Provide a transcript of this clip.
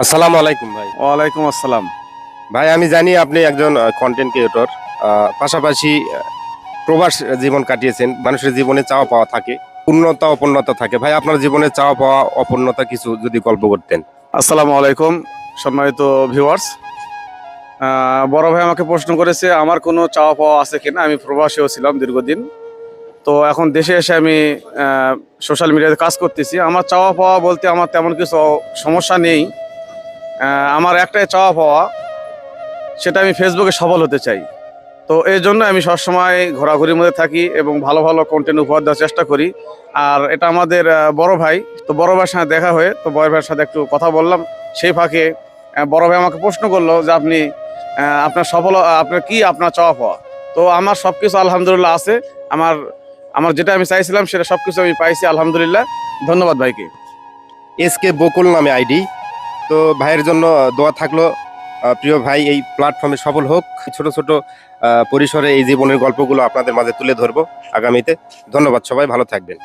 আসসালামু আলাইকুম ভাই। ওয়ালাইকুম আসসালাম। ভাই আমি জানি আপনি একজন কন্টেন্ট ক্রিয়েটর, পাশাপাশি প্রবাস জীবন কাটিয়েছেন। মানুষের জীবনে চাওয়া পাওয়া থাকে, পূর্ণতা অপূর্ণতা থাকে। ভাই আপনার জীবনে চাওয়া পাওয়া অপূর্ণতা কিছু যদি গল্প করতেন। আসসালামু আলাইকুম সম্মানিত ভিউয়ার্স। বড় ভাই আমাকে প্রশ্ন করেছে আমার কোনো চাওয়া পাওয়া আছে কিনা। আমি প্রবাসীও ছিলাম দীর্ঘদিন, তো এখন দেশে এসে আমি সোশ্যাল মিডিয়াতে কাজ করতেছি। আমার চাওয়া পাওয়া বলতে আমার তেমন কিছু সমস্যা নেই। আমার একটাই চাওয়া পাওয়া, সেটা আমি ফেসবুকে সফল হতে চাই। তো এই জন্য আমি সবসময় ঘোরাঘুরির মধ্যে থাকি এবং ভালো ভালো কন্টেন্ট উপহার দেওয়ার চেষ্টা করি। আর এটা আমাদের বড় ভাই, তো বড় ভাইয়ের সাথে দেখা হয়ে তো বড় ভাইয়ের সাথে একটু কথা বললাম। সেই ফাঁকে বড় ভাই আমাকে প্রশ্ন করলো যে আপনি আপনার সফল আপনার কি আপনার চাওয়া পাওয়া। তো আমার সব কিছু আলহামদুলিল্লাহ আছে। আমার আমার যেটা আমি চাইছিলাম সেটা সব কিছু আমি পাইছি আলহামদুলিল্লাহ। ধন্যবাদ ভাইকে। এসকে বকুল নামে আইডি। তো ভাইয়ের জন্য দোয়া থাকলো। প্রিয় ভাই এই প্ল্যাটফর্মে সফল হোক। ছোট ছোট পরিসরে এই জীবনের গল্পগুলো আপনাদের মাঝে তুলে ধরবো আগামীতে। ধন্যবাদ, সবাই ভালো থাকবেন।